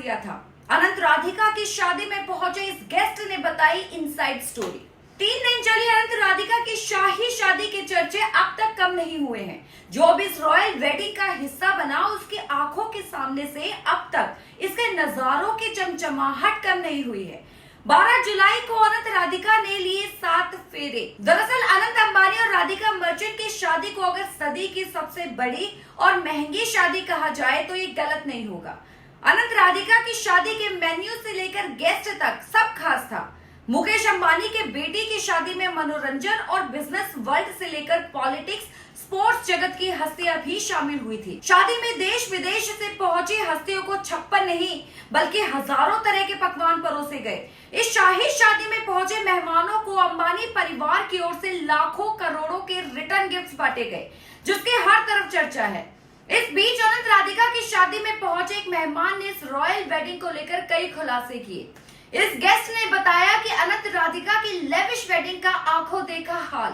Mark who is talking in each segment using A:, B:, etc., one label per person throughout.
A: दिया था। अनंत राधिका की शादी में पहुंचे इस गेस्ट ने बताई इनसाइड स्टोरी। 3 दिन चली अनंत राधिका की शाही शादी के चर्चे अब तक कम नहीं हुए हैं। जो भी इस रॉयल वेडिंग का हिस्सा बना उसकी आंखों के सामने से अब तक इसके नजारों की चमचमाहट कम नहीं हुई है। 12 जुलाई को अनंत राधिका ने लिए 7 फेरे। दरअसल अनंत अंबानी और राधिका मर्चेंट की शादी को अगर सदी की सबसे बड़ी और महंगी शादी कहा जाए तो ये गलत नहीं होगा। अनंत राधिका की शादी के मेन्यू से लेकर गेस्ट तक सब खास था। मुकेश अंबानी के बेटी की शादी में मनोरंजन और बिजनेस वर्ल्ड से लेकर पॉलिटिक्स, स्पोर्ट्स जगत की हस्तियां भी शामिल हुई थी। शादी में देश विदेश से पहुंची हस्तियों को 56 नहीं बल्कि हजारों तरह के पकवान परोसे गए। इस शाही शादी में पहुंचे मेहमानों को अंबानी परिवार की ओर से लाखों करोड़ों के रिटर्न गिफ्ट्स बांटे गए, जिसकी हर तरफ चर्चा है। इस बीच अनंत राधिका की शादी में पहुंचे एक मेहमान ने इस रॉयल वेडिंग को लेकर कई खुलासे किए। इस गेस्ट ने बताया कि अनंत राधिका की लेविश वेडिंग का आंखों देखा हाल।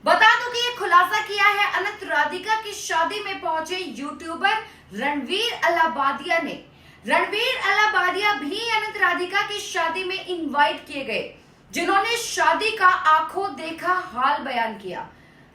A: बता दूं कि ये खुलासा किया है अनंत राधिका की शादी में पहुंचे यूट्यूबर रणवीर अलाहाबादिया ने। रणवीर अलाहाबादिया भी अनंत राधिका की शादी में इनवाइट किए गए, जिन्होंने शादी का आंखों देखा हाल बयान किया।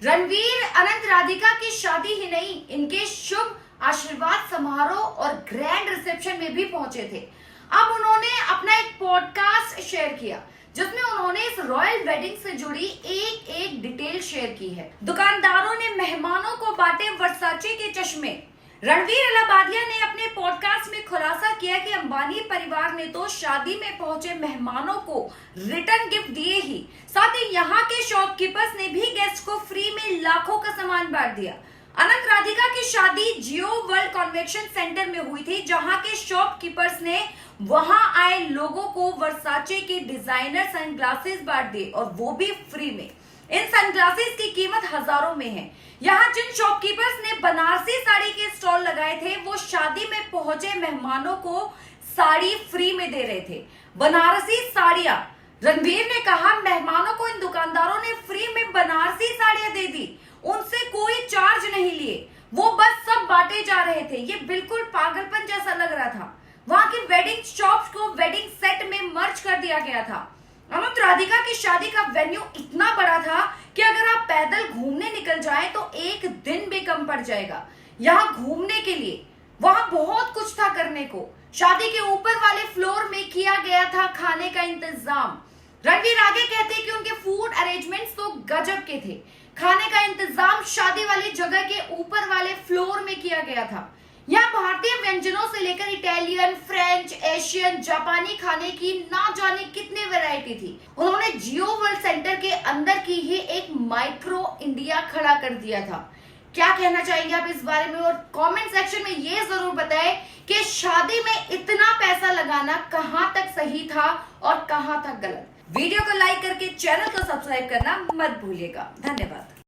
A: रणवीर अनंत राधिका की शादी ही नहीं, इनके शुभ आशीर्वाद समारोह और ग्रैंड रिसेप्शन में भी पहुंचे थे। अब उन्होंने अपना एक पॉडकास्ट शेयर किया, जिसमें उन्होंने इस रॉयल वेडिंग से जुड़ी एक डिटेल शेयर की है। दुकानदारों ने मेहमानों को बांटे वर्साचे के चश्मे। रणवीर अलाहाबादिया ने अपने पॉडकास्ट में खुलासा किया कि अंबानी परिवार ने तो शादी में पहुंचे मेहमानों को रिटर्न गिफ्ट दिए ही, साथ ही यहाँ के शॉपकीपर्स ने भी गेस्ट को फ्री में लाखों का सामान बांट दिया। अनंत राधिका की शादी जियो वर्ल्ड कन्वेंशन सेंटर में हुई थी, जहां के शॉपकीपर्स ने वहां आए लोगों को वर्साचे के डिजाइनर सनग्लासेस बांट दिए, और वो भी फ्री में। इन सनग्लासेस की कीमत हजारों में है। यहाँ जिन शॉपकीपर्स ने बनारसी साड़ी के स्टॉल लगाए थे, वो शादी में पहुंचे मेहमानों को साड़ी फ्री में दे रहे थे। बनारसी साड़ियां, रणवीर ने कहा, मेहमानों को इन दुकानदारों ने फ्री में बनारसी साड़ियां दे दी, उनसे कोई चार्ज नहीं लिए, वो बस सब बांटे जा रहे थे। ये बिल्कुल पागलपन जैसा लग रहा था। वहां की वेडिंग शॉप्स को वेडिंग सेट में मर्ज कर दिया गया था। अनंत राधिका की शादी का वेन्यू इतना बड़ा था कि अगर आप पैदल घूमने निकल जाएं तो एक दिन भी कम पड़ जाएगा। यहाँ घूमने के लिए वहां बहुत कुछ था करने को। शादी के ऊपर वाले फ्लोर में किया गया था खाने का इंतजाम। रणवीर आगे कहते हैं कि उनके फूड अरेंजमेंट्स तो गजब के थे। खाने का इंतजाम शादी वाली जगह के ऊपर वाले फ्लोर में किया गया था। यहाँ भारतीय व्यंजनों से लेकर इटालियन, फ्रेंच, एशियन, जापानी खाने की ना जाने कितने वैरायटी थी। उन्होंने जियो वर्ल्ड सेंटर के अंदर की ही एक माइक्रो इंडिया खड़ा कर दिया था। क्या कहना चाहेंगे आप इस बारे में, और कमेंट सेक्शन में ये जरूर बताएं कि शादी में इतना पैसा लगाना कहां तक सही था और कहां तक गलत। वीडियो को लाइक करके चैनल को सब्सक्राइब करना मत भूलिएगा। धन्यवाद।